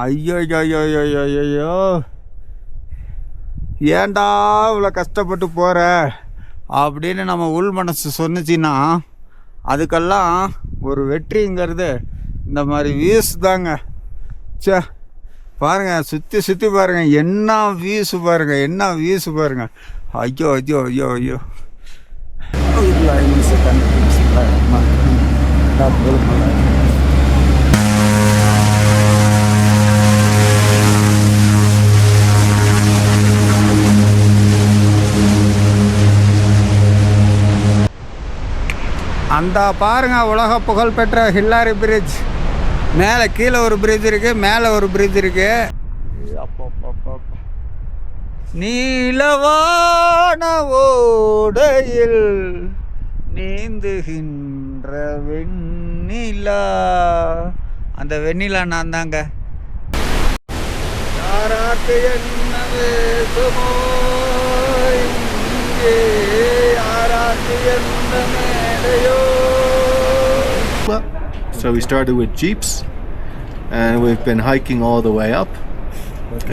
ஐயோ ஐயோ ஐயோ ஐயோ, ஏன்டா இவ்வளோ கஷ்டப்பட்டு போகிற அப்படின்னு நம்ம உள் மனசு சொன்னிச்சின்னா அதுக்கெல்லாம் ஒரு வெற்றிங்கிறது இந்த மாதிரி வியூஸ் தாங்க. சே பாருங்கள், சுற்றி சுற்றி பாருங்கள், என்ன வியூஸ் பாருங்கள், என்ன வியூஸ் பாருங்கள். ஐயோ ஐயோ ஐயோ ஐயோ. அந்த பாருங்க உலக புகழ்பெற்ற ஹில்லாரி பிரிட்ஜ். மேலே கீழே ஒரு பிரிட்ஜ் இருக்குது, மேலே ஒரு பிரிட்ஜ் இருக்குது. நீலவான ஓடையில் நீந்துகின்ற வெண்ணிலா. அந்த வெண்ணிலா நான் தாங்க. யாராட்டு என்ன வேசுமோ இங்கே, யாராட்டு என்ன மேடையோ. So we started with jeeps and we've been hiking all the way up.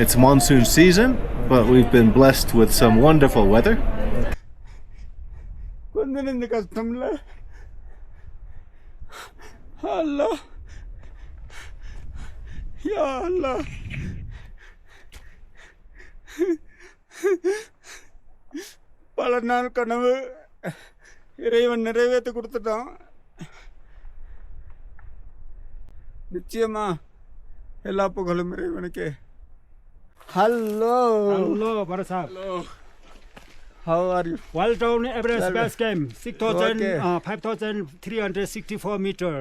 It's monsoon season, but we've been blessed with some wonderful weather. கொஞ்சம் இந்த கஷ்டம்ல அல்லாஹ், யா அல்லாஹ். பல நாள் கனவு இறைவன் நிறைவேற்றி கொடுத்துட்டான். நிச்சயமா எல்லா புகழும் இறைவனுக்கு. Hello Hello, Barasab. Hello, how are you? Well done, Everest base camp. 6,000, Okay. 5,364 meter.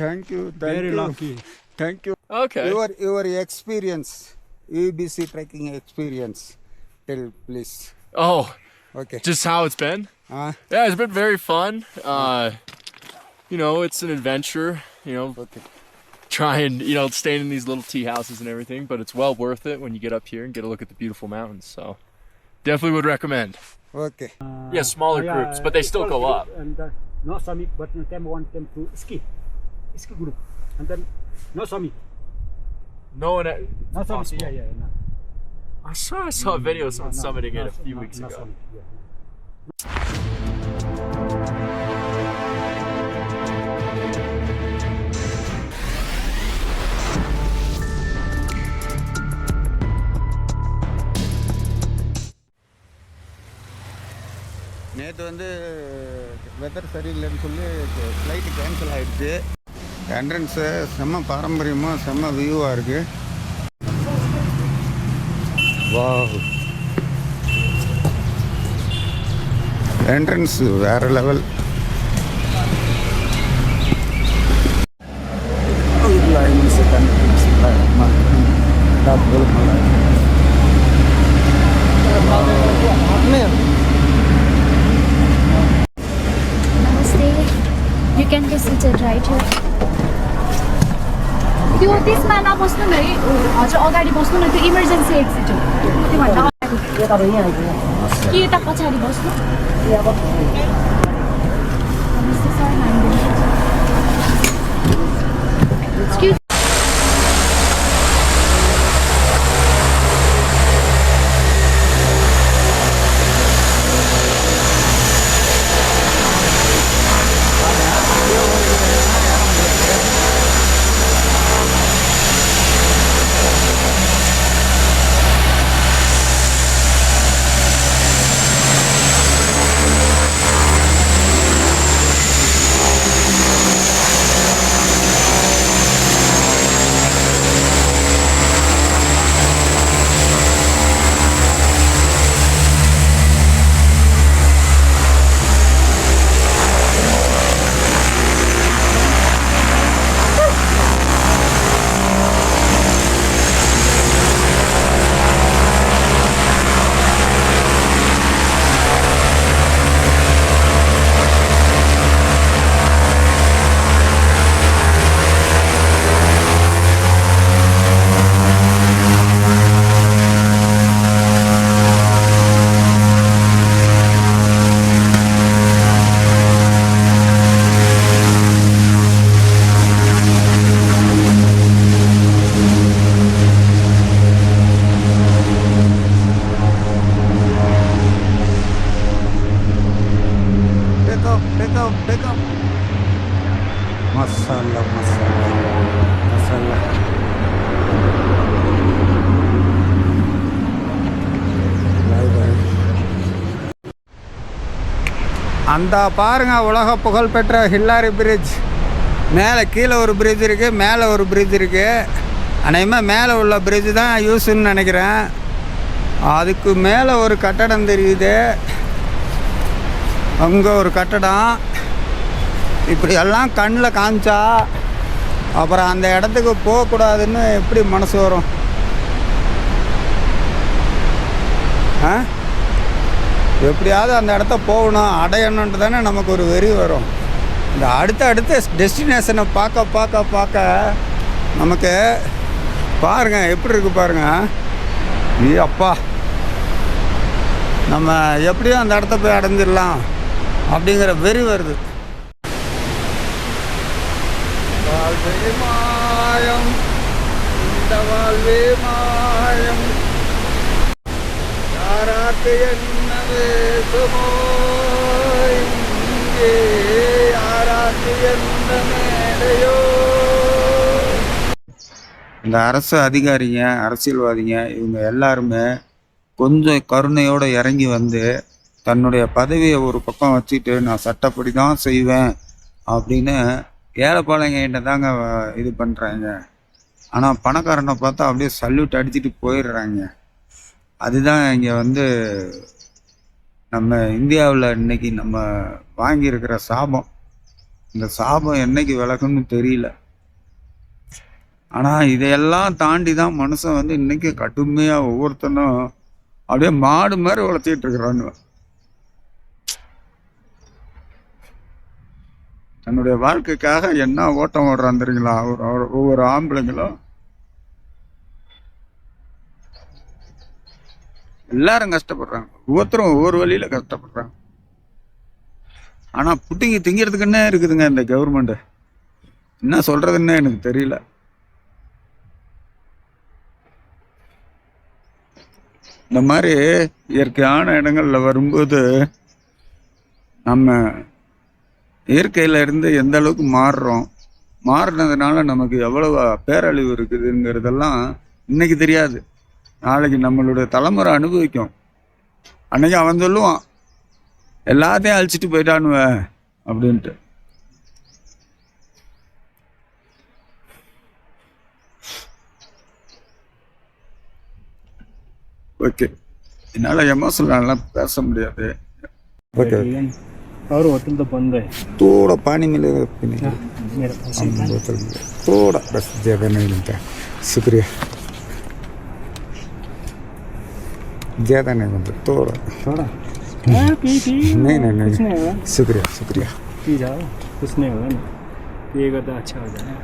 Thank you, Very you. lucky. Thank you. Okay. Your experience, UBC trekking experience. Tell please. Oh, Okay. just how it's been? Yeah, it's been very fun. You know, it's an adventure. You know, Okay. trying, you know, staying in these little tea houses and everything, but it's well worth it when you get up here and get a look at the beautiful mountains. So, definitely would recommend. Okay. Yeah, smaller groups, but they still go up. And no summit, but camp 1, camp 2, ski group. And then no summit. No one. No It's summit. possible. Yeah. No. I saw a video of someone summiting it a few weeks no ago. summit, yeah. நேற்று வந்து weather சரியில்லைன்னு சொல்லி flight cancel ஆகிடுச்சு. Entrance செம்ம பாரம்பரியமாக செம்ம வியூவாக இருக்குது. Wow, entrance வேறு level. Namaste. You can get seated right here. त्यो त्यसमा नबस्नु न है, हजुर अगाडि बस्नु न, त्यो इमर्जेन्सी एक्जिट हो त्योभन्दा अगाडि कि यता पछाडि बस्नु. नमस्ते सर, एक्सक्युज. அந்த பாருங்க உலக புகழ்பெற்ற ஹில்லாரி பிரிட்ஜ். மேலே கீழே ஒரு பிரிட்ஜ் இருக்குது, மேலே ஒரு பிரிட்ஜ் இருக்குது. அநேகமாக மேலே உள்ள பிரிட்ஜ் தான் யூஸ்ன்னு நினைக்கிறேன். அதுக்கு மேலே ஒரு கட்டடம் தெரியுது, அங்கே ஒரு கட்டடம். இப்படி எல்லாம் கண்ணில் காமிச்சா அப்புறம் அந்த இடத்துக்கு போகக்கூடாதுன்னு எப்படி மனசு வரும்? எப்படியாவது அந்த இடத்த போகணும், அடையணுன்ட்டு தானே நமக்கு ஒரு வெறி வரும். இந்த அடுத்த டெஸ்டினேஷனை பார்க்க நமக்கு பாருங்கள் எப்படி இருக்குது பாருங்கள். அப்பா நம்ம எப்படியும் அந்த இடத்த போய் அடைஞ்சிடலாம் அப்படிங்கிற வெறி வருது. வாழ்வே மாயம், இந்த வாழ்வே மாயம், யாராக்கு என்ன வேசுமோ இங்கே, யாராக்கு என்ன மேடையோ. இந்த அரசு அதிகாரிங்க, அரசியல்வாதிங்க, இவங்க எல்லாருமே கொஞ்சம் கருணையோடு இறங்கி வந்து தன்னுடைய பதவியை ஒரு பக்கம் வச்சுட்டு நான் சட்டப்படி தான் செய்வேன் அப்படின்னு ஏழைப்பாளையங்கிட்ட தாங்க இது பண்ணுறாங்க. ஆனால் பணக்காரனை பார்த்தா அப்படியே சல்யூட் அடிச்சுட்டு போயிடுறாங்க. அதுதான் இங்கே வந்து நம்ம இந்தியாவில் இன்றைக்கி நம்ம வாங்கியிருக்கிற சாபம். இந்த சாபம் என்னைக்கு விலகுன்னு தெரியல. ஆனால் இதையெல்லாம் தாண்டி தான் மனுஷன் வந்து இன்றைக்கி கடுமையாக ஒவ்வொருத்தனும் அப்படியே மாடு மாதிரி வளர்த்திட்டு இருக்கிறான்னு. தன்னுடைய வாழ்க்கைக்காக என்ன ஓட்டம் ஓடுறான் தெரியுங்களா ஒவ்வொரு ஆம்பளைங்களும். எல்லாரும் கஷ்டப்படுறாங்க, ஒவ்வொருத்தரும் ஒவ்வொரு வழியில் கஷ்டப்படுறாங்க. ஆனால் புட்டிங்கி திங்கிறதுக்குன்னே இருக்குதுங்க இந்த கவர்மெண்ட்டு. என்ன சொல்கிறதுன்னு எனக்கு தெரியல. இந்த மாதிரி இயற்கையான இடங்களில் வரும்போது நம்ம இயற்கையில் இருந்து எந்த அளவுக்கு மாறுனதுனால நமக்கு எவ்வளவு பேரழிவு இருக்குதுங்கிறதெல்லாம் இன்னைக்கு தெரியாது, நாளைக்கு நம்மளுடைய தலைமுறை அனுபவிக்கும். அன்னைக்கு அவன் சொல்லுவான் எல்லாத்தையும் அழிச்சிட்டு போயிட்டானுவ அப்படின்ட்டு. ओके इनाला एमोशनल பேச முடியாது. ओके और होटल तो बंद है. थोड़ा पानी मिलेगा पीने को? मेरे पास बोतल थोड़ा बस, ज़्यादा नहीं मिलता. शुक्रिया. ज़्यादा नहीं मिलता, थोड़ा नहीं शुक्रिया पी जाओ, कुछ नहीं होगा ना, पिएगा तो अच्छा हो जाएगा.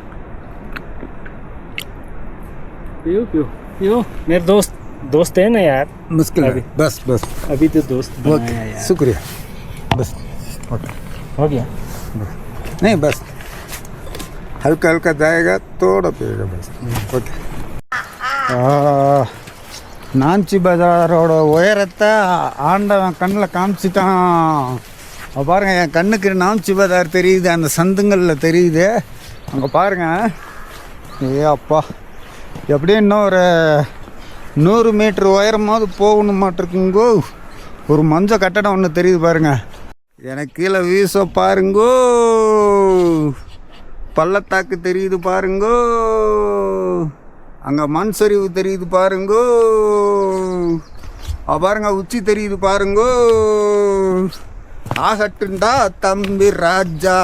पियो मेरे दोस्त है ना यार. मुश्किल है, बस अभी तो दोस्त बनाया यार. शुक्रिया बस. ओके हो गया. नहीं बस हल्का जाएगा, थोड़ा पिएगा बस. ओके. நாஞ்சி பஜாரோட உயரத்தை ஆண்டவன் கண்ணில் காமிச்சிட்டான். பாருங்கள், என் கண்ணுக்கு நாஞ்சி பஜார் தெரியுது, அந்த சந்துங்களில் தெரியுது. அங்கே பாருங்கள், அப்பா எப்படியும் இன்னும் ஒரு 100 மீட்டர் உயரமாவது போகணும் மாட்டிருக்குங்கோ. ஒரு மஞ்சள் கட்டடம் ஒன்று தெரியுது பாருங்க. எனக்கு கீழே வீச பாருங்கோ, பள்ளத்தாக்கு தெரியுது பாருங்கோ, அங்கே மண் சரிவு தெரியுது பாருங்கோ, பாருங்க உச்சி தெரியுது பாருங்கோ. ஆகட்டுண்டா தம்பி ராஜா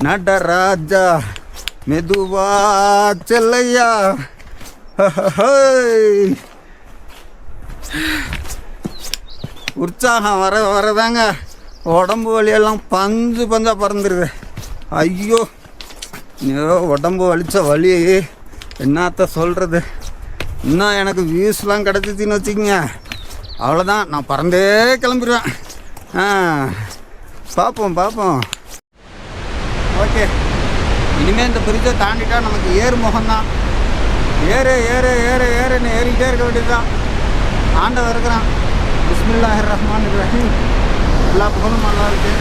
நடராஜா, மெதுவா செல்லையா. உற்சாகம் வரதாங்க உடம்பு வலியெல்லாம் பஞ்சா பறந்துருது. ஐயோ உடம்பு வலிச்ச வலி என்னத்த சொல்கிறது. இன்னும் எனக்கு வியூஸ்லாம் கிடச்சிச்சின்னு வச்சுக்கோங்க, அவ்வளோதான், நான் பறந்தே கிளம்பிடுவேன். பார்ப்போம். ஓகே, இனிமேல் இந்த பிரிட்ஜை தாண்டிட்டா நமக்கு ஏறு முகம்தான். ஏறுன்னு ஏறிக்கிட்டே இருக்க வேண்டியதுதான். ஆண்டவர் இருக்கிறான். பிஸ்மில்லாஹிர் ரஹ்மானிர் ரஹீம். எல்லா புகழும் நல்லா இருக்கு.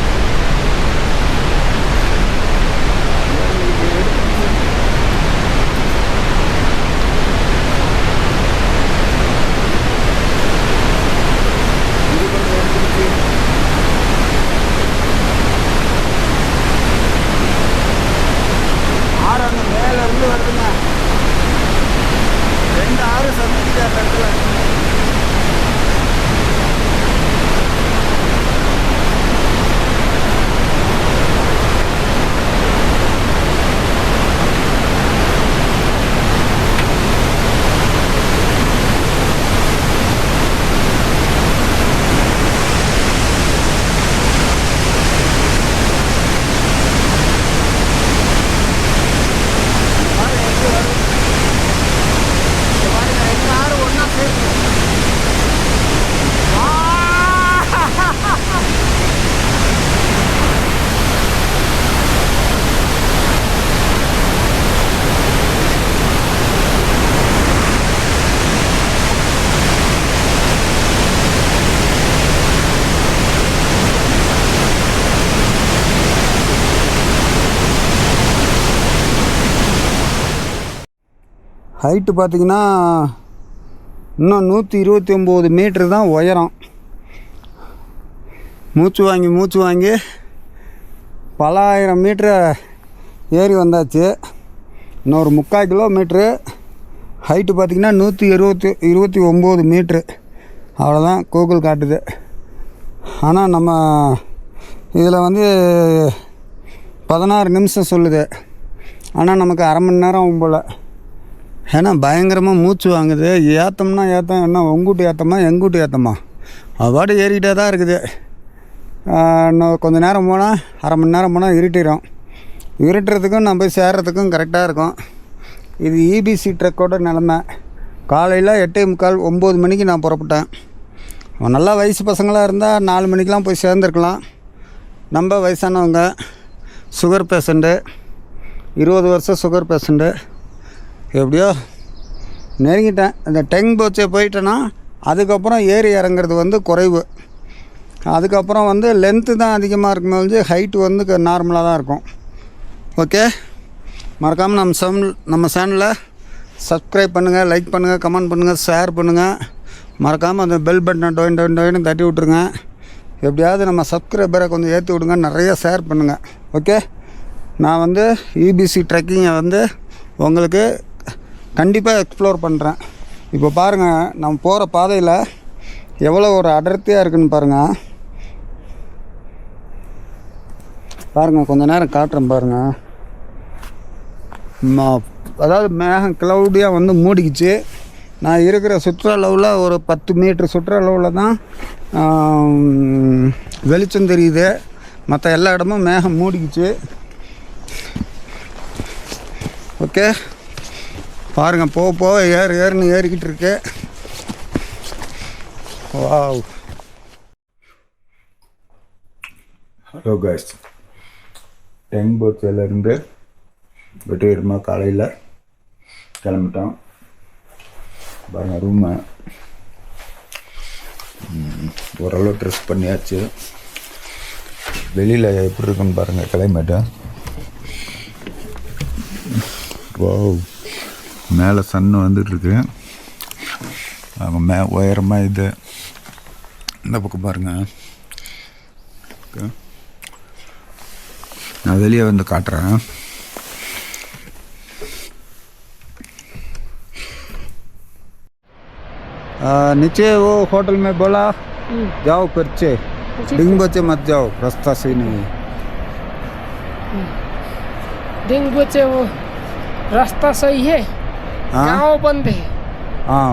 ஹைட்டு பார்த்திங்கன்னா இன்னும் 129 மீட்ரு தான் உயரம். மூச்சு வாங்கி பல ஆயிரம் மீட்ரு ஏறி வந்தாச்சு. இன்னொரு 3/4 கிலோமீட்ரு. ஹைட்டு பார்த்திங்கன்னா 129 மீட்ரு. அவ்வளோதான் கூகுள் காட்டுது. ஆனால் நம்ம இதில் வந்து 16 நிமிஷம் சொல்லுது. ஆனால் நமக்கு அரை மணி நேரம் ஆகும் போல். ஏன்னா பயங்கரமாக மூச்சு வாங்குது. ஏற்றம்னா என்ன உங்கூட்டு ஏற்றமா எங்கூட்டு ஏற்றமா அவ்வாடு ஏறிக்கிட்டே தான் இருக்குது. இன்னும் கொஞ்சம் நேரம் போனால் அரை மணி நேரம் போனால் இருட்டுறதுக்கும் நம்ம போய் சேர்றதுக்கும் கரெக்டாக இருக்கும். இது இபிசி ட்ரக்கோட நிலமை. காலையில் 8:45 9 மணிக்கு நான் புறப்பட்டேன். நல்லா வயசு பசங்களாக இருந்தால் 4 மணிக்கெலாம் போய் சேர்ந்துருக்கலாம். நம்ம வயசானவங்க சுகர் பேஷண்ட்டு, 20 வருஷம் சுகர் பேஷண்ட்டு. எப்படியோ நெருங்கிட்டேன். இந்த டெங் போச்சே போயிட்டேன்னா அதுக்கப்புறம் ஏறி இறங்குறது வந்து குறைவு. அதுக்கப்புறம் வந்து லென்த்து தான் அதிகமாக இருக்குமே வந்து ஹைட்டு வந்து நார்மலாக தான் இருக்கும். ஓகே, மறக்காமல் நம்ம சேனலை சப்ஸ்கிரைப் பண்ணுங்கள், லைக் பண்ணுங்கள், கமெண்ட் பண்ணுங்கள், ஷேர் பண்ணுங்கள். மறக்காமல் அந்த பெல் பட்டனை டொயின் தட்டி விட்ருங்க. எப்படியாவது நம்ம சப்ஸ்கிரைபரை கொஞ்சம் ஏற்றி விடுங்க, நிறைய ஷேர் பண்ணுங்கள். ஓகே, நான் வந்து இபிசி ட்ரெக்கிங்கை வந்து உங்களுக்கு கண்டிப்பாக எக்ஸ்ப்ளோர் பண்ணுறேன். இப்போ பாருங்கள், நம்ம போகிற பாதையில் எவ்வளோ ஒரு அடர்த்தியாக இருக்குதுன்னு பாருங்கள். கொஞ்சம் நேரம் காட்டுறேன் பாருங்கள். அதாவது மேகம் க்ளவுடியாக வந்து மூடிக்கிச்சு. நான் இருக்கிற சுற்றளவில் ஒரு 10 மீட்ரு சுற்றளவில் தான் வெளிச்சம் தெரியுது. மற்ற எல்லா இடமும் மேகம் மூடிக்கிச்சு. ஓகே, பாருங்கள், போக ஏறுன்னு ஏறிக்கிட்டு இருக்கு. வாவ். ஹலோ கைஸ், டெங் போச்சேலேருந்து வெற்றிகரமாக காலையில் கிளம்பிட்டோம். பாருங்கள், ரூமை ஓரளவு ட்ரெஸ் பண்ணியாச்சு. வெளியில் எப்படி இருக்குன்னு பாருங்கள் கிளைமேட்டு. வாவ், மேலே சன்னு வந்துட்டுருக்கு. அவங்க உயரமாக இது இந்த பக்கம் பாருங்கள். நான் வெளியே வந்து காட்டுறேன். नीचे वो होटल में बोला जाओ पीछे, डिंग बचे मत जाओ, रास्ता सही नहीं है. डिंग बचे वो रास्ता सही है, गांव बंद है. हाँ,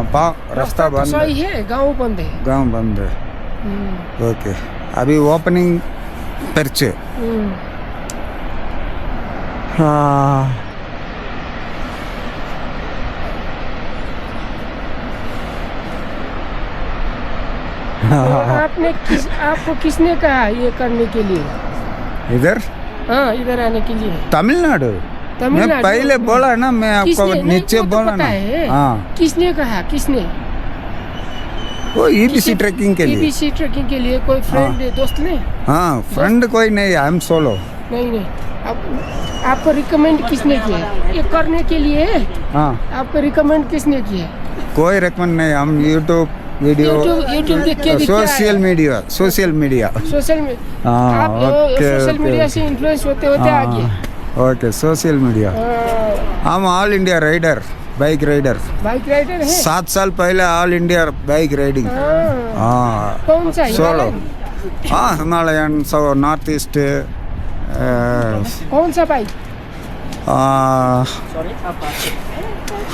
रास्ता बंद सही है, गांव बंद है. गांव बंद है. ओके, अभी ओपनिंग पीछे. हाँ, आपको किसने कहा ये करने के लिए? इधर? हाँ, इधर आने के लिए. तमिलनाडु. मैं पहले बोला ना, मैं आपको नीचे बोला ना. हाँ, किसने कहा? किसने? वो ईबीसी ट्रैकिंग के लिए. ईबीसी ट्रैकिंग के लिए कोई फ्रेंड दोस्त ने? हाँ, फ्रेंड कोई नहीं, आई एम सोलो. नहीं, आपको रिकमेंड किसने किया ये करने के लिए? हाँ, आपको रिकमेंड किसने किया? कोई रिकमेंड नहीं. हम यूट्यूब वीडियो, यूट्यूब देख के सोशल मीडिया. आप सोशल मीडिया से इन्फ्लुएंस होते आ गए. Okay, social media. हम all India rider, bike rider है. 7 साल पहले ऑल इंडिया बाइक राइडिंग. कौन सा? सोलो. हाँ, हिमालयन, नॉर्थ ईस्ट. कौन सा bike?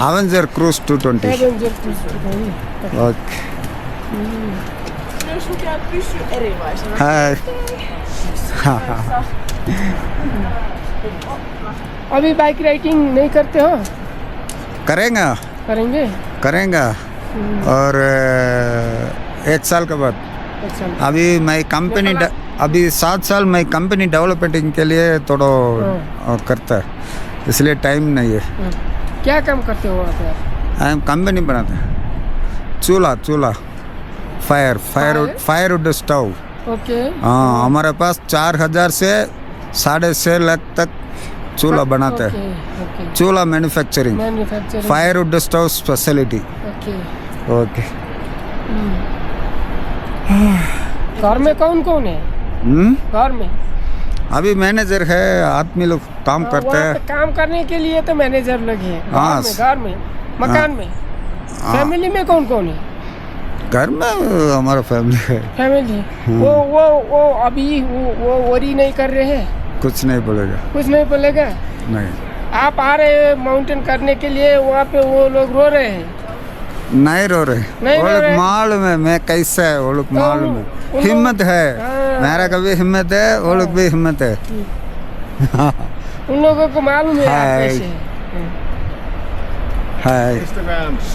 Avenger Cruise 220. Okay. Hi. अभी बाइक राइडिंग नहीं करते हो? करेंगे और 1 साल के बाद. अभी मैं कंपनी अभी 7 साल मैं कंपनी डेवलपमेंट के लिए थोड़ा करता है, इसलिए टाइम नहीं है. क्या काम करते हो आप? हम कंपनी बनाते हैं. चूल्हा फायरवुड स्टोव. ओके. हाँ, हमारे पास 4,000 से 6.5 लाख तक चूल्हा बनाते हैं, ओके चूल्हा manufacturing, manufacturing firewood stove speciality. Okay okay. घर में कौन कौन है घर में? अभी मैनेजर है, आदमी लोग काम करते वहाँ हैं। पे काम करने के लिए तो मैनेजर लोग हैं। हाँ, घर में मकान में फैमिली में कौन कौन है? घर में हमारा फैमिली है। फैमिली वो अभी वो वरी नहीं कर रहे हैं? कुछ नहीं बोलेगा। कुछ नहीं बोलेगा? नहीं आप आ रहे हैं माउंटेन करने के लिए, वहाँ पे वो लोग रो रहे हैं? नहीं रो रहे, नहीं वो रो लोग रहे। मालूम है मैं कैसा है, वो लोग तो मालूम है, उन हिम्मत है। हाँ। मेरा कभी हिम्मत है, वो लोग भी हिम्मत है। उन लोगों को मालूम है आप हाय। कैसे हैं। हाय। Instagrams.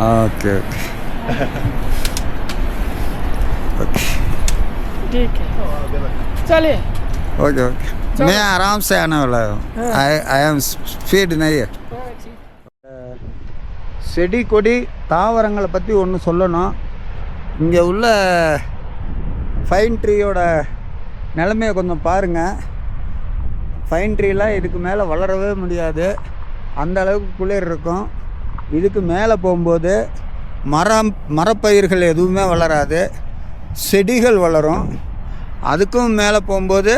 ओके ओके ओके ठीक है चलिए। Okay okay. चलो। मैं आराम से आने वाला हूँ। हाँ। आई एम स्पीड नहीं है। हाँ, ठीक। செடி கொடி தாவரங்களை பற்றி ஒன்று சொல்லணும். இங்கே உள்ள ஃபைன் ட்ரீயோட நிலைமையை கொஞ்சம் பாருங்கள். ஃபைன் ட்ரீலாம் இதுக்கு மேலே வளரவே முடியாது, அந்த அளவுக்கு குளிர் இருக்கும். இதுக்கு மேலே போகும்போது மரப்பயிர்கள் எதுவுமே வளராது, செடிகள் வளரும். அதுக்கும் மேலே போகும்போது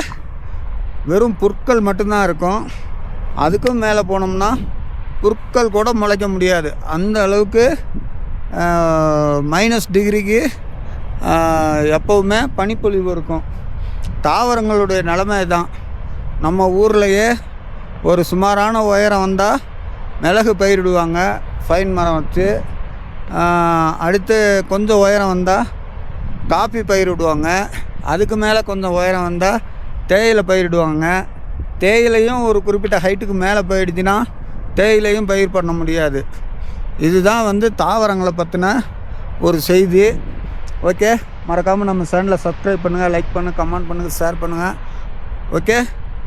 வெறும் புற்கள் மட்டும்தான் இருக்கும். அதுக்கும் மேலே போனோம்னா புற்கள் கூட முளைக்க முடியாது, அந்த அளவுக்கு -டிகிரிக்கு எப்போவுமே பனிப்பொழிவு இருக்கும். தாவரங்களுடைய நிலைமை தான். நம்ம ஊர்லேயே ஒரு சுமாரான உயரம் வந்தால் மிளகு பயிரிடுவாங்க, ஃபைன் மரம் வச்சு. அடுத்து கொஞ்சம் உயரம் வந்தால் காப்பி பயிரிடுவாங்க. அதுக்கு மேலே கொஞ்சம் உயரம் வந்தால் தேயிலை பயிரிடுவாங்க. தேயிலையும் ஒரு குறிப்பிட்ட ஹைட்டுக்கு மேலே போயிடுச்சுன்னா தேயிலையும் பயிர் பண்ண முடியாது. இதுதான் வந்து தாவரங்களை பற்றின ஒரு செய்தி. ஓகே, மறக்காமல் நம்ம சேனலை சப்ஸ்கிரைப் பண்ணுங்கள், லைக் பண்ணுங்கள், கமெண்ட் பண்ணுங்கள், ஷேர் பண்ணுங்கள். ஓகே,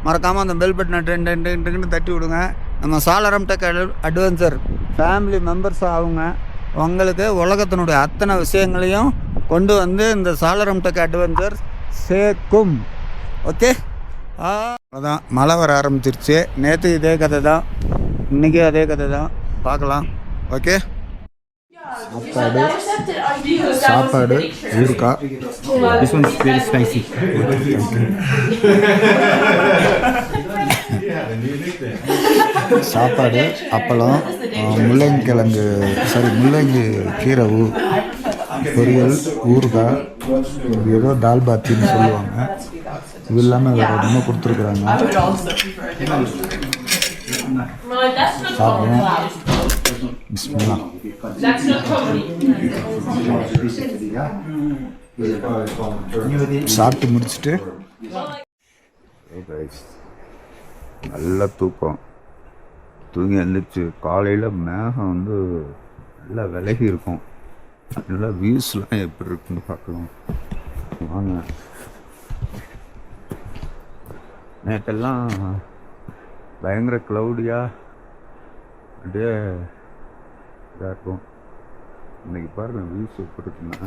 மறக்காமல் அந்த பெல் பட்டனை டென்னு தட்டி விடுங்க. நம்ம சாளரம் டெக் அட்வென்ச்சர் ஃபேமிலி மெம்பர்ஸ் ஆகுங்க. உங்களுக்கு உலகத்தினுடைய அத்தனை விஷயங்களையும் கொண்டு வந்து இந்த சாளரம் டெக் அட்வென்ச்சர் சேர்க்கும். ஓகே, அதான் மழை வர ஆரம்பிச்சிருச்சு. நேற்று இதே கதை தான், இன்றைக்கி அதே கதை தான். பார்க்கலாம். ஓகே, சாப்பாடு ஊறுகாய். This one is very spicy. சாப்பாடு, அப்பளம், முள்ளங்கிழங்கு முள்ளங்கி கீரை பொரியல், ஊறுகாய், ஏதோ தால் பாத்தின்னு சொல்லுவாங்க. இது இல்லாமல் வேறு ஒன்றும் கொடுத்துருக்குறாங்க. சாப்பிடுவோம். பிஸ்மில்லா. சாப்பிட்டு முடிச்சுட்டு நல்ல தூக்கம். தூங்கி எழுந்திரிச்சு காலையில் மேகம் வந்து நல்லா விலகி இருக்கும். நல்லா வியூஸ்லாம் எப்படி இருக்குன்னு பார்க்கலாம் வாங்க. நேற்றெல்லாம் பயங்கர க்ளவுடியாக அப்படியே இதாக இருக்கும். இன்றைக்கி பாருங்கள் வியூஸ் எப்படி இருக்குன்னா,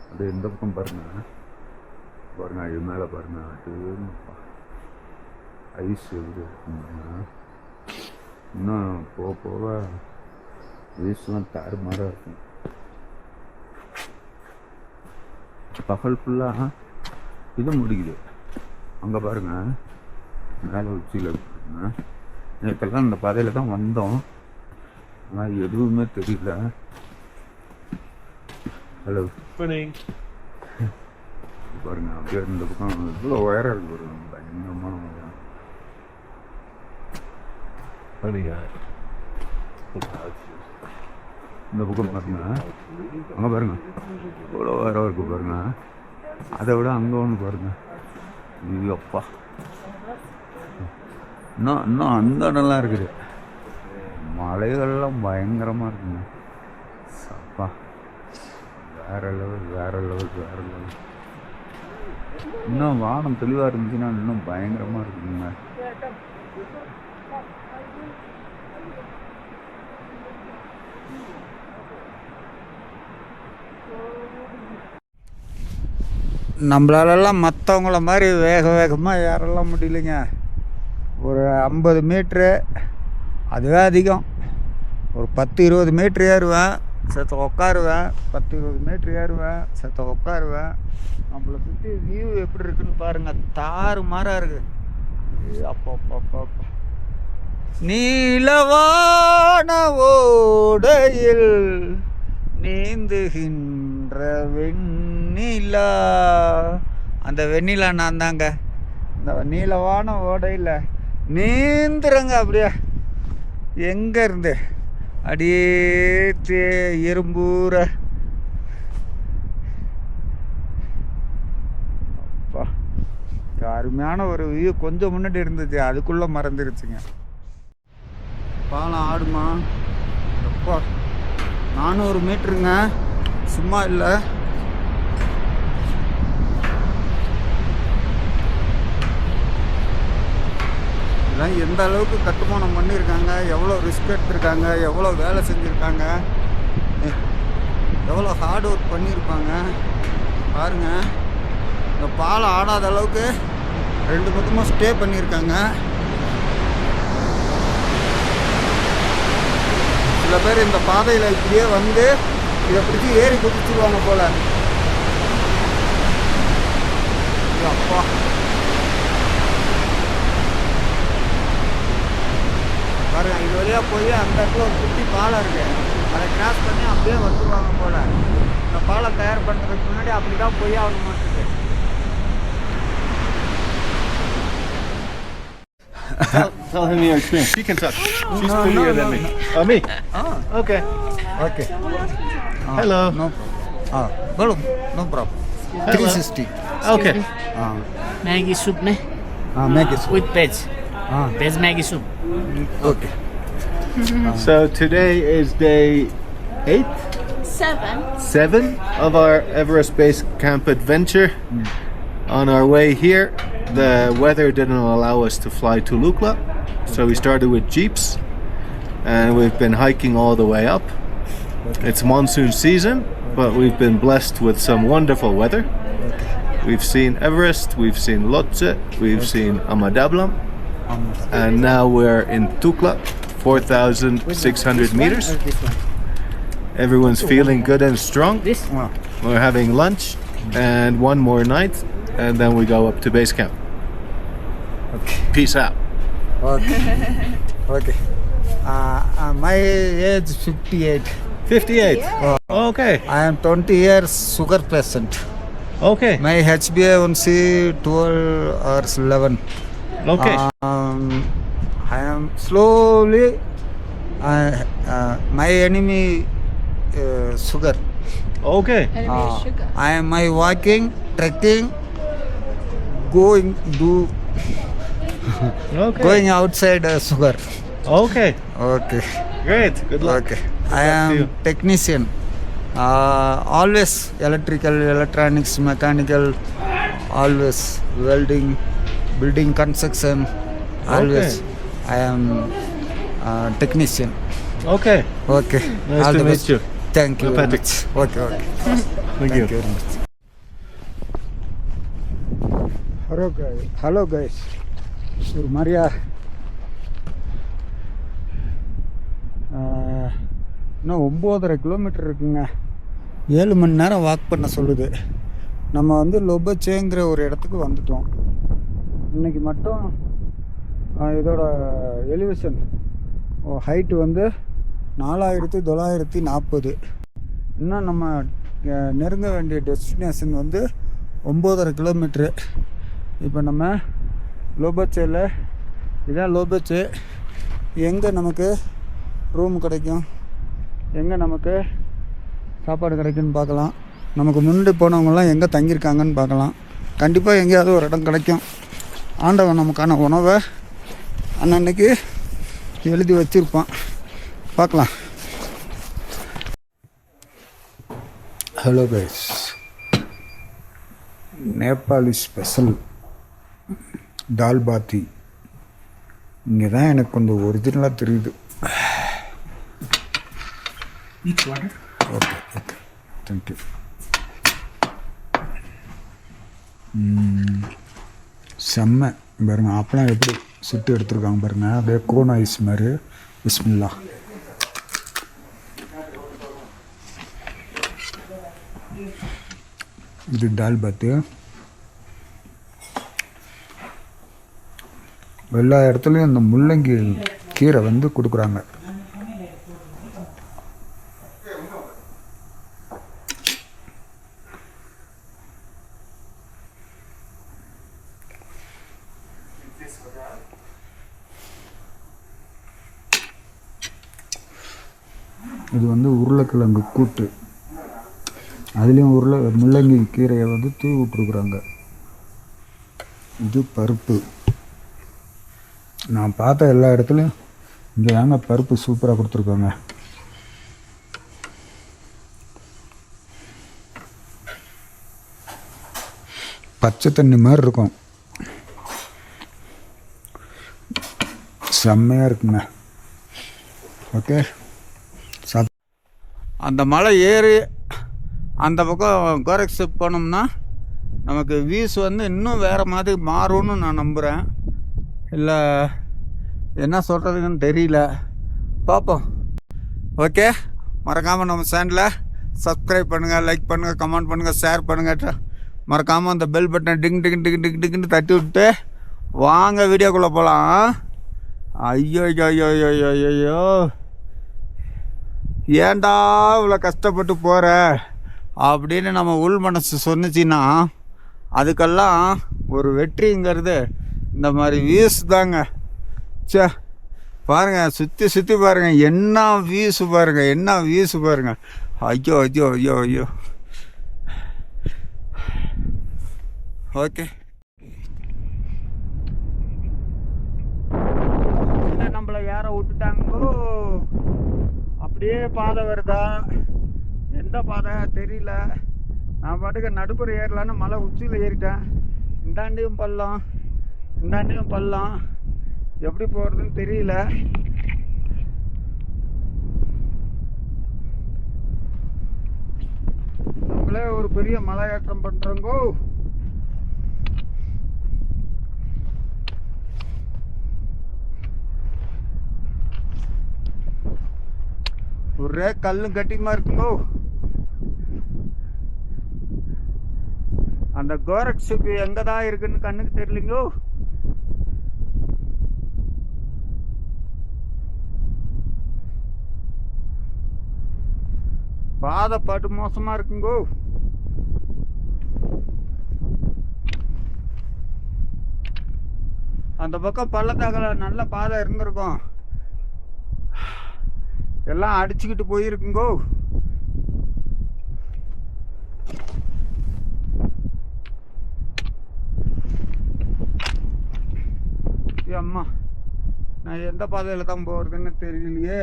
அப்படியே இந்த பக்கம் பாருங்கள் இது மேலே பாருங்கள், அப்படியே ஐஸ் எப்படி இருக்குன்னா, இன்னும் போக போக வியூஸ்லாம் தாறுமாறாக இருக்கும். பகல் ஃபுல்லாக இது முடிக்குது. அங்கே பாருங்கள் மேலே உச்சியில் இருக்குங்க. நேற்றெல்லாம் இந்த பாதையில் தான் வந்தோம், ஆனால் எதுவுமே தெரியல. ஹலோ பாருங்க, அப்படியே இந்த பக்கம் இவ்வளோ உயரம் இருக்கு பாருங்க, பயங்கரமான உயரம். இந்த பக்கம் பாருங்க, அங்கே பாருங்க இவ்வளோ உயரம் இருக்கு பாருங்க. அதை விட அங்கே ஒன்று பாருங்க, ஐயோப்பா இன்னும் அந்த இடம்லாம் இருக்குது. மலைகள்லாம் பயங்கரமாக இருக்குங்க. அப்பா வேற லெவல். இன்னும் வானம் தெளிவாக இருந்துச்சுன்னா இன்னும் பயங்கரமாக இருக்குங்க. நம்மளாலெல்லாம் மற்றவங்கள மாதிரி வேகமாக ஏறலாம் முடியலைங்க. ஒரு 50 மீட்ரு, அதுவே அதிகம். ஒரு 10-20 மீட்ரு ஏறுவேன், செத்த உட்காருவேன். 10-20 மீட்ரு ஏறுவேன், செத்த உட்காருவேன். நம்மளை சுற்றி வியூ எப்படி இருக்குன்னு பாருங்கள், தாறுமாறாக இருக்குது. அப்பா நீலவான ஓடையில் நீந்துகின்ற வெண்ணிலா. அந்த வெண்ணிலா நான் தாங்க. இந்த நீலவான ஓடையில் நீந்துறங்க அப்படியே. எங்கேருந்து அப்படியே எறும்பூர. அப்பா, அருமையான ஒரு வியூ. கொஞ்சம் முன்னாடி இருந்துச்சு, அதுக்குள்ளே மறந்துருச்சுங்க. பாலம் ஆடுமா? எப்பா 400 மீட்டருங்க, சும்மா இல்லை. இதெல்லாம் எந்த அளவுக்கு கட்டுமானம் பண்ணியிருக்காங்க, எவ்வளோ ரிஸ்க் எடுத்திருக்காங்க, எவ்வளோ வேலை செஞ்சுருக்காங்க, எவ்வளோ ஹார்ட் ஒர்க் பண்ணியிருப்பாங்க பாருங்கள். இந்த பாலம் ஆடாத அளவுக்கு 2 பக்கமும் ஸ்டே பண்ணியிருக்காங்க. சில பேர் இந்த பாதையில் இப்படியே வந்து இதை பிடிச்சி ஏறி குதிச்சுடுவாங்க போல். அப்பா, பாருங்க, இது வழியாக போய் அந்த இடத்துல ஒரு குட்டி பாலம் இருக்குது, அதை கிராஸ் பண்ணி அப்படியே வந்துடுவாங்க போல். இந்த பாலம் தயார் பண்ணுறதுக்கு முன்னாடி அப்படி தான் போய் ஆகணும் மாட்டுக்கு. Tell him your experience. She can talk. She's prettier than me. Oh, me? Okay. Okay. Hello. No. No problem. 360. Okay. Maggie soup ne? Make it. With veg. Veg Maggie soup. Okay. So today is day 8? 7 of our Everest Base Camp adventure. On our way here, the weather didn't allow us to fly to Lukla, so we started with jeeps, and we've been hiking all the way up. It's monsoon season, but we've been blessed with some wonderful weather. We've seen Everest, we've seen Lhotse, we've seen Amadablam, and now we're in Tukla, 4,600 meters. Everyone's feeling good and strong. We're having lunch and one more night, and then we go up to base camp. Okay. Peace out. Okay. My age 58. 58. Okay. I am 20 years sugar patient. Okay. My HbA1c 12 or 11. Okay. I am slowly. My enemy sugar. Okay. I am my walking, trekking, going Okay. outside sugar. Okay. Okay. Great. Good luck. Okay. Good I luck to you. am technician. Always electrical, electronics, mechanical, always welding, building construction. Always. I am technician. Okay. Okay. Nice All to the meet best. you. Thank you very Patrick. much. Okay. Thank you. very much. Hello guys. ஒரு மாதிரியா இன்னும் 9.5 kilometre இருக்குங்க. 7 மணி நேரம் walk பண்ண சொல்லுது. நம்ம வந்து லொபச்சேங்கிற ஒரு இடத்துக்கு வந்துட்டோம். இன்றைக்கி மட்டும் இதோட எலிவேஷன் ஹைட்டு வந்து 4940. இன்னும் நம்ம நெருங்க வேண்டிய டெஸ்டினேஷன் வந்து 9.5 கிலோமீட்ரு. இப்போ நம்ம லோபச்சேல, இதான் லோபச்சே. எங்கே நமக்கு ரூம் கிடைக்கும், எங்கே நமக்கு சாப்பாடு கிடைக்குன்னு பார்க்கலாம். நமக்கு முன்னாடி போனவங்கலாம் எங்கே தங்கியிருக்காங்கன்னு பார்க்கலாம். கண்டிப்பாக எங்கேயாவது ஒரு இடம் கிடைக்கும். ஆண்டவன் நமக்கான உணவை அன்னன்னைக்கு எழுதி வச்சுருப்பான். பார்க்கலாம். ஹலோ கைஸ், நேபாளி ஸ்பெஷல் தால் பாத்தி இங்கே தான் எனக்கு கொஞ்சம் ஒரிஜினலாக தெரியுது. Okay okay, thank you. செம்ம பாருங்க, அப்பளம் எப்படி சுட்டு எடுத்துருக்காங்க பாருங்க, அப்படியே கோன் ஐஸ் மாதிரி. பிஸ்மில்லா. இது தால் பாத்து. எல்லா இடத்துலையும் இந்த முள்ளங்கி கீரை வந்து கொடுக்குறாங்க. இது வந்து உருளைக்கிழங்கு கூட்டு, அதுலேயும் முள்ளங்கி கீரையை வந்து தூவி விட்ருக்குறாங்க. இது பருப்பு. நான் பார்த்த எல்லா இடத்துலையும் இங்கே தாங்க பருப்பு சூப்பராக கொடுத்துருக்காங்க. பச்சை தண்ணி மாதிரி இருக்கும், செம்மையாக இருக்குங்க. ஓகே, அந்த மலை ஏறி அந்த பக்கம் கோரக்ஷப் போனோம்னா நமக்கு வியூஸ் வந்து இன்னும் வேறு மாதிரி மாறும்னு நான் நம்புகிறேன். இல்லை என்ன சொல்கிறதுன்னு தெரியல, பார்ப்போம். ஓகே, மறக்காமல் நம்ம சேனலில் சப்ஸ்கிரைப் பண்ணுங்கள், லைக் பண்ணுங்கள், கமெண்ட் பண்ணுங்கள், ஷேர் பண்ணுங்கள். மறக்காமல் அந்த பெல் பட்டனை டிங் டிங் டிங் டிங் டிங்னு தட்டி விட்டு வாங்க வீடியோக்குள்ளே போகலாம். ஐயோ ஐயோ ஐயோ ஐயோ ஐயோ, ஏன்டா இவ்வளோ கஷ்டப்பட்டு போகிற அப்படின்னு நம்ம உள் மனசு சொன்னிச்சின்னா அதுக்கெல்லாம் ஒரு வெற்றிங்கிறது இந்த மாதிரி வியூஸ் தாங்க. சே பாருங்கள், சுற்றி சுற்றி பாருங்கள், என்ன வியூஸு பாருங்கள், என்ன வியூஸு பாருங்கள். ஐயோ ஐயோ ஐயோ ஐயோ. ஓகே, நம்மளை யாரை விட்டுட்டாங்களோ அப்படியே பாதை வருதா, எந்த பாதை தெரியல. நான் பாட்டுக்கு நடுப்புற ஏறலான்னு மலை உச்சியில் ஏறிட்டேன். இந்தாண்டியும் பள்ளம், இந்தாண்டியும் பள்ளம், எப்படி போகிறதுன்னு தெரியல. நம்மளே ஒரு பெரிய மலையேற்றம் பண்ணுறோங்கோ. ஒரே கல்லும் கட்டிமா இருக்குங்கோ. அந்த கோரக்ஷப் எங்கே தான் இருக்குன்னு கண்ணுக்கு தெரியலிங்கோ. பாதை படு மோசமாக இருக்குங்கோ. அந்த பக்கம் பள்ளத்தாக்கில் நல்ல பாதை இருந்திருக்கும், எல்லாம் அடிச்சுக்கிட்டு போயிருக்குங்கோ. அம்மா, நான் எந்த பாதையில் தான் போகிறதுன்னு தெரியலையே.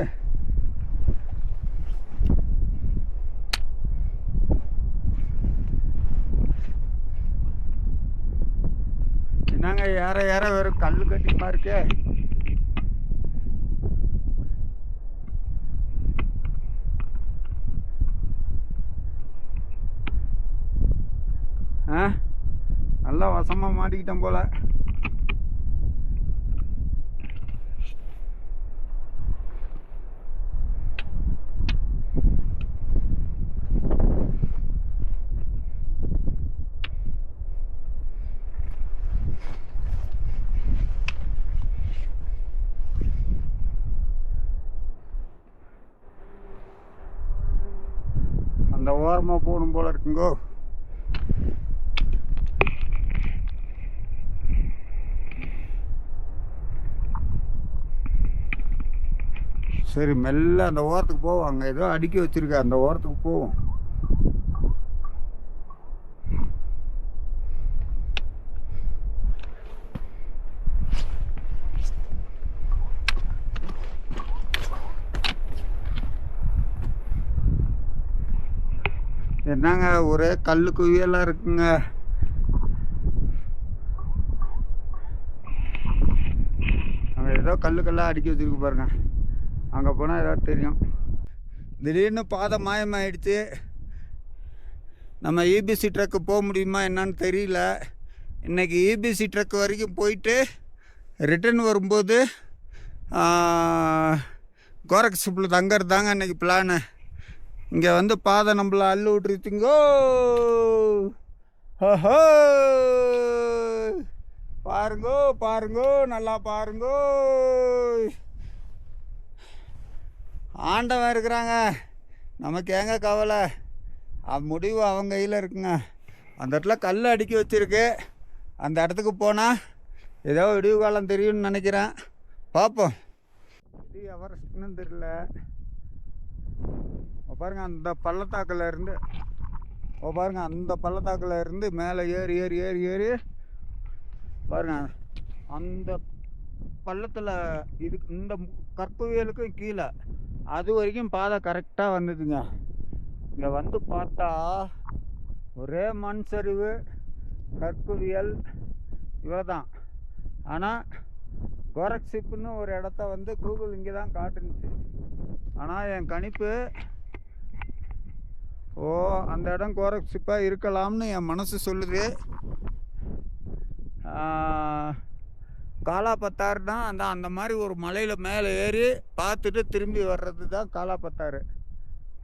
என்னங்க ஏற ஏற வெறும் கல் கட்டிமா இருக்கே. நல்லா வசமாக மாட்டிக்கிட்டேன் போல. அந்த ஓரமாக போகணும் போல இருக்குங்கோ. சரி, மெல்ல அந்த ஓரத்துக்கு போவோம். அங்கே ஏதோ அடுக்கி வச்சிருக்க, அந்த ஓரத்துக்கு போவோம். என்னங்க ஒரே கல் குவியெல்லாம் இருக்குங்க. அங்கே ஏதோ கல்லுக்கெல்லாம் அடுக்கி வச்சிருக்கு பாருங்க. அங்கே போனால் ஏதாவது தெரியும். திடீர்னு பாதை மாயமாயிடுச்சு. நம்ம இபிசி ட்ரக்கு போக முடியுமா என்னன்னு தெரியல. இன்றைக்கி இபிசி ட்ரக் வரைக்கும் போயிட்டு ரிட்டர்ன் வரும்போது கோரக்ஷிப்பில் தங்கிறது தாங்க இன்றைக்கி பிளானு. இங்கே வந்து பாதை நம்மளை அள்ளு விட்டுருச்சுங்கோ. ஹோ பாருங்கோ பாருங்கோ நல்லா பாருங்கோ. ஆண்டவன் இருக்கிறாங்க, நமக்கு ஏங்க கவலை. முடிவு அவங்க கையில் இருக்குங்க. அந்த இடத்துல கல் அடுக்கி வச்சுருக்கு. அந்த இடத்துக்கு போனால் ஏதோ விடிவு காலம் தெரியும்னு நினைக்கிறேன். பார்ப்போம். இது எவரெஸ்ட்னு தெரியல. பாருங்க அந்த பள்ளத்தாக்கில் இருந்து பாருங்க அந்த பள்ளத்தாக்கில் இருந்து மேலே ஏறி ஏறி ஏறி ஏறி பாருங்க அந்த பள்ளத்தில் இதுக்கு இந்த கற்பவியலுக்கும் கீழே அது வரைக்கும் பாதை கரெக்டாக வந்ததுங்க. இங்கே வந்து பார்த்தா ஒரே மண் சரிவு, கற்பவியல் இவ்வளோ தான். ஆனால் கோரக்ஷிப்னு ஒரு இடத்த வந்து கூகுள் இங்கே தான் காட்டுனுச்சு. ஆனால் என் கணிப்பு அந்த இடம் கோரக்ஷிப்பாக இருக்கலாம்னு என் மனசு சொல்லுது. காலாபத்தார்னா அந்த மாதிரி ஒரு மலையில் மேலே ஏறி பார்த்துட்டு திரும்பி வர்றது தான் காலாபத்தார்.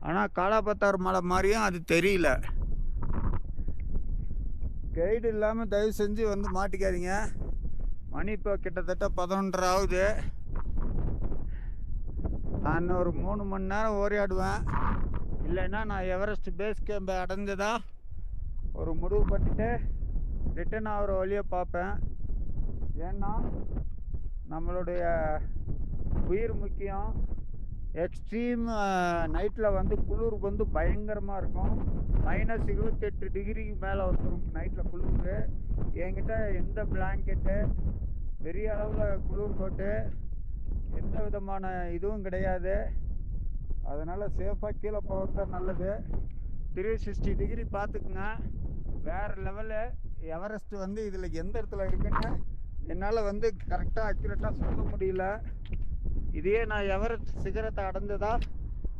ஆனால் காலாபத்தார் மலை மாதிரியும் அது தெரியல. கைடு இல்லாமல் தயவு செஞ்சு வந்து மாட்டிக்காதீங்க. மணி இப்போ கிட்டத்தட்ட 11:30 ஆகுது. நான் ஒரு 3 மணி நேரம் ஓரியாடுவேன். இல்லைன்னா நான் எவரெஸ்ட் பேஸ் கேம்பை அடைஞ்சதா ஒரு முடிவு பண்ணிட்டு ரிட்டன் ஆகிற வழியை பார்ப்பேன். ஏன்னா நம்மளுடைய உயிர் முக்கியம். எக்ஸ்ட்ரீம் நைட்டில் வந்து குளிர் வந்து பயங்கரமாக இருக்கும். -28 டிகிரிக்கு மேலே வந்துடும் நைட்டில் குளிர். என்கிட்ட எந்த பிளாங்கெட்டு, பெரிய அளவில் குளிர் கோட்டு, எந்த விதமான இதுவும் கிடையாது. அதனால் சேஃபாக கீழே போகிறது தான் நல்லது. 360 டிகிரி பார்த்துக்குங்க. வேறு லெவலு. எவரெஸ்ட் வந்து இதில் எந்த இடத்துல இருக்குன்னு என்னால் வந்து கரெக்டாக அக்யூரேட்டாக சொல்ல முடியல. இதையே நான் எவரெஸ்ட் சிகரத்தை அடைஞ்சதா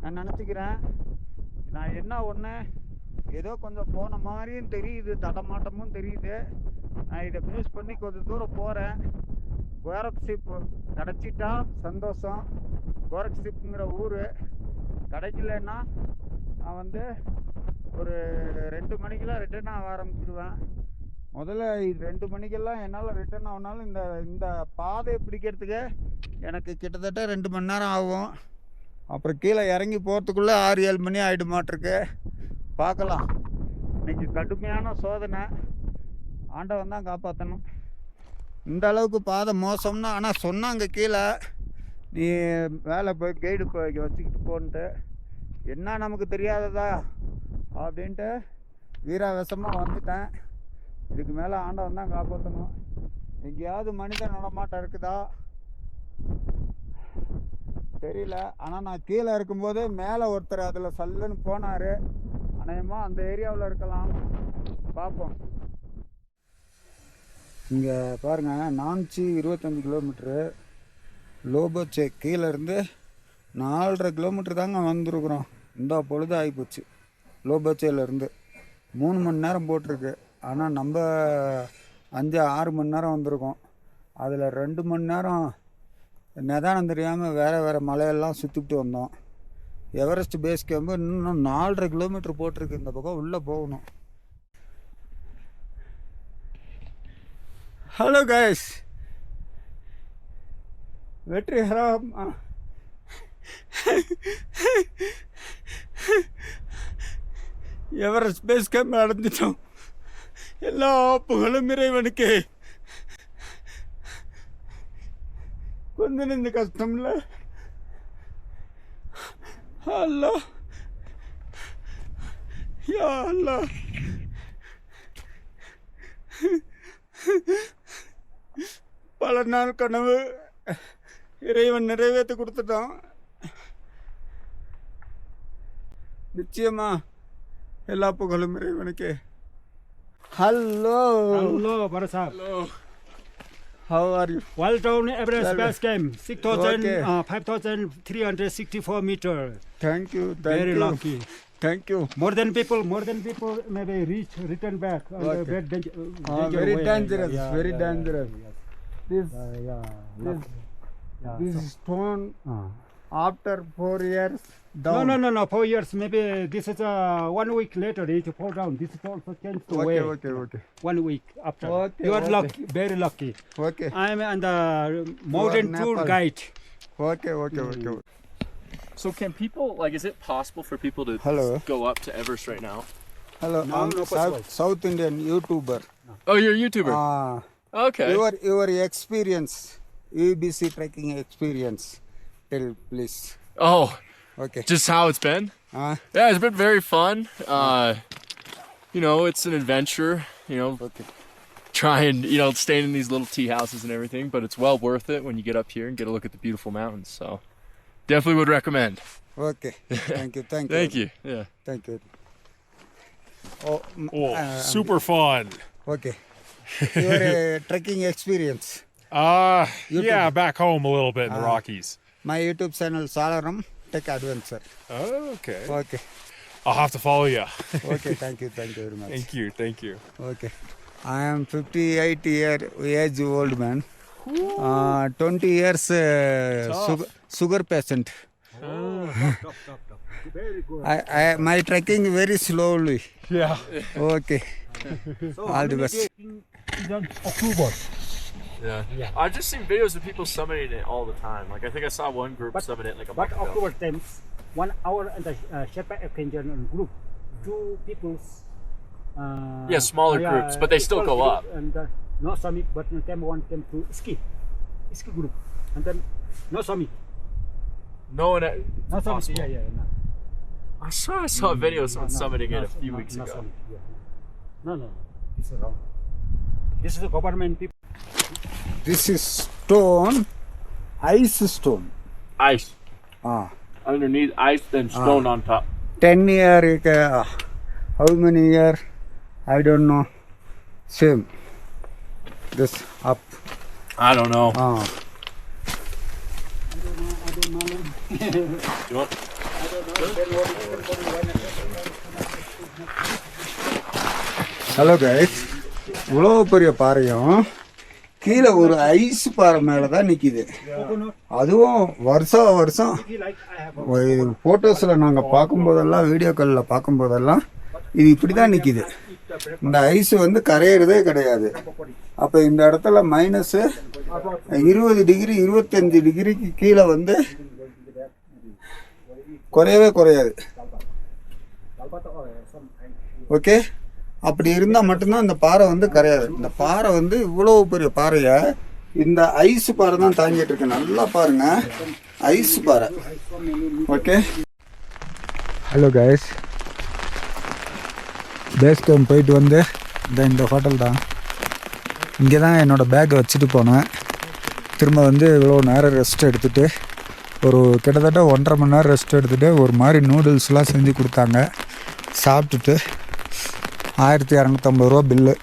நான் நினச்சிக்கிறேன். நான் என்ன ஒன்று ஏதோ கொஞ்சம் போன மாதிரியும் தெரியுது, தடமாட்டமும் தெரியுது. நான் இதை பேஸ் பண்ணி கொஞ்சம் தூரம் போகிறேன். கோரக்ஷிப் கிடச்சிட்டா சந்தோஷம். கோரக்ஷிப்புங்கிற ஊர் கிடைக்கலன்னா நான் வந்து ஒரு 2 மணிக்கெல்லாம் ரிட்டர்ன் ஆக ஆரம்பிச்சிடுவேன். முதல்ல 2 மணிக்கெல்லாம் என்னால் ரிட்டர்ன் ஆகினாலும் இந்த பாதையை பிடிக்கிறதுக்கு எனக்கு கிட்டத்தட்ட 2 மணி நேரம் ஆகும். அப்புறம் கீழே இறங்கி போகிறதுக்குள்ளே 6-7 மணி ஆகிடுமாட்டிருக்கு. பார்க்கலாம். இன்றைக்கி கடுமையான சோதனை. ஆண்டவன் தான் காப்பாற்றணும். இந்த அளவுக்கு பாதை மோசம்னா ஆனால் சொன்னாங்க கீழே நீ வேலை போய் கைடு போய் வச்சுக்கிட்டு போன்ட்டு. என்ன நமக்கு தெரியாததா அப்படின்ட்டு வீராவேசமாக வந்துட்டேன். இதுக்கு மேலே ஆண்டவன் தான் காப்பாற்றணும். எங்கேயாவது மனித நடமாட்டம் இருக்குதா தெரியல. ஆனால் நான் கீழே இருக்கும்போது மேலே ஒருத்தர் அதில் சல்லுன்னு போனார். அநேகமாக அந்த ஏரியாவில் இருக்கலாம். பார்ப்போம். இங்கே பாருங்கள், நான்ச்சி 25 கிலோமீட்ரு, லோபோச்சே கீழே இருந்து 4.5 கிலோமீட்ரு தாங்க வந்திருக்குறோம். இந்த பொழுது ஆகிப்போச்சு. லோபோச்சேலேருந்து 3 மணி நேரம் போட்டிருக்கு. ஆனால் நம்ம 5-6 மணி நேரம் வந்திருக்கோம். அதில் 2 மணி நேரம் நிதானம் தெரியாமல் வேறு மலையெல்லாம் சுற்றிக்கிட்டு வந்தோம். எவரெஸ்ட் பேஸ் கேம்பு இன்னும் 4.5 கிலோமீட்ரு போட்டிருக்கு. இந்த பக்கம் உள்ளே போகணும். ஹலோ கைஸ், வெற்றிகரம் எவரெஸ்ட் பேஸ் கேம்ப் அடைஞ்சிட்டோம். எல்லா புகழும் இறைவனுக்கு. கொஞ்சம் இந்த கஷ்டம்ல அல்லாஹ், யா அல்லாஹ். பல நாள் கனவு இறைவன் நிறைவேற்றி கொடுத்துட்டான். நிச்சயமா எல்லா புகழும் இறைவனுக்கு. Hello Hello, Barasab. Hello, how are you? Well down Everest base camp, 6,000, Okay. 5,364 meter. Thank you. Very lucky. Thank you. More than people maybe return back. On the Okay. very danger Very way. dangerous, Yeah, very yeah, dangerous. yes. this Yeah. this stone Uh. after 4 years No, down. no. 4 years. Maybe this is 1 week later. It fall down. This is also changed the way. Okay. 1 week after. Okay, You are okay. lucky, very lucky. Okay. I'm on the modern tour Nepal. guide. Okay. So can people, like, is it possible for people to Hello. go up to Everest right now? Hello, No, I'm no possible. South Indian YouTuber. Oh, you're a YouTuber. Okay. Your experience, UBC trekking experience. Tell please. Oh, Okay. just how it's been? Yeah, it's been very fun. You know, it's an adventure, you know, Okay. trying, you know, staying in these little tea houses and everything, but it's well worth it when you get up here and get a look at the beautiful mountains. So definitely would recommend. Okay. Thank you. Thank you. Yeah. Thank you. Oh, Super fun. okay. Your trekking experience. YouTube. Yeah, back home a little bit in the Rockies. My YouTube channel Salaram Tech Adventure. Okay. Okay. I'll have to follow you. Okay. Thank you very much. Thank you. Okay. I am 58 age old man. 20 years sugar patient. Top. Very good. My trekking very slowly. Yeah. Okay. All the best. Is on October. Yeah. I've just seen videos of people summiting it all the time. Like, I think I saw one group summit it like a But month ago. October times, 1 hour and the Sherpa occasion group, 2 people's. Yeah, smaller groups, but they still equal go group up. And no summit, but one came to ski group, and then no summit. No one. No It's summit. impossible. Yeah. No. I saw a video of someone summiting it a few weeks no ago. summit, yeah. No. This is wrong. This is a government people. This is stone, ice stone. Ice. Ah. Underneath ice, then stone on top. 10 year, how many year? I don't know. Same. This up. I don't know. You want? Hello guys, இவ்வளோ பெரிய பாறையும் கீழே ஒரு ice பாறை மேலே தான் நிற்கிது. அதுவும் வருஷம் ஃபோட்டோஸில் நாங்கள் பார்க்கும்போதெல்லாம், வீடியோக்களில் பார்க்கும்போதெல்லாம் இது இப்படி தான் நிற்கிது. இந்த ஐஸ் வந்து கரையிறதே கிடையாது. அப்போ இந்த இடத்துல மைனஸு 20 டிகிரி 25 டிகிரிக்கு கீழே வந்து குறையாது. ஓகே, அப்படி இருந்தால் மட்டும்தான் இந்த பாறை வந்து கரையாது. இந்த பாறை வந்து இவ்வளோ பெரிய பாறையை இந்த ஐஸ் பாறை தான் தாங்கிட்டு இருக்கு. நல்லா பாருங்க, ஐஸ் பாறை. Okay, hello guys, base camp போயிட்டு வந்து இந்த ஹோட்டல் தான். இங்கே தான் என்னோடய பேக்கை வச்சுட்டு போனேன். திரும்ப வந்து இவ்வளோ நேரம் ரெஸ்ட் எடுத்துகிட்டு, ஒரு கிட்டத்தட்ட 1.5 மணி நேரம் ரெஸ்ட் எடுத்துகிட்டு ஒரு மாதிரி நூடுல்ஸ்லாம் செஞ்சு கொடுத்தாங்க. சாப்பிட்டுட்டு 1250 ரூபா பில்லு.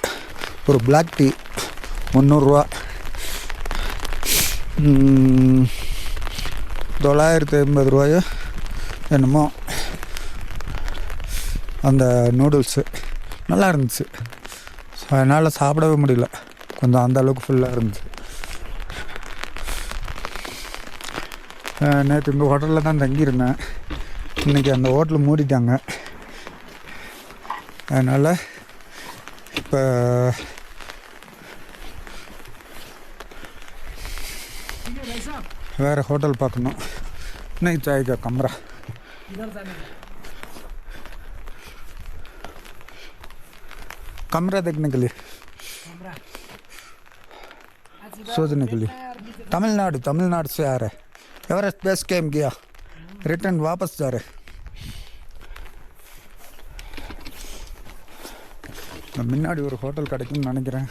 ஒரு பிளாக் டீ 300 ரூபா. 950 ரூபாயோ என்னமோ அந்த நூடுல்ஸு. நல்லா இருந்துச்சு. அதனால் சாப்பிடவே முடியல, கொஞ்சம் அந்த அளவுக்கு ஃபுல்லாக இருந்துச்சு. நேற்று இந்த ஹோட்டலில் தான் தங்கியிருந்தேன். இன்றைக்கி அந்த ஹோட்டல் மூடிட்டாங்க. அதனால் இப்போ வேறு ஹோட்டல் பார்க்கணும். नहीं चाहिए कमरा. कमरा देखने के लिए, सोचने के लिए. तमिलनाडु से आ रहे. एवरेस्ट बेस कैम्प गया, रिटर्न वापस जा रहे. முன்னாடி ஒரு ஹோட்டல் கிடைக்கும்னு நினைக்கிறேன்,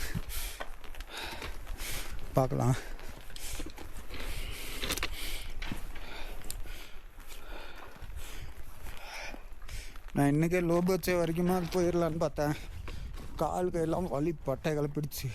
பார்க்கலாம். நான் இன்றைக்கே லோபோச்சே வரைக்குமா போயிடலான்னு பார்த்தேன். கால் கையெல்லாம் வலி, பட்டைகளை பிடிச்சி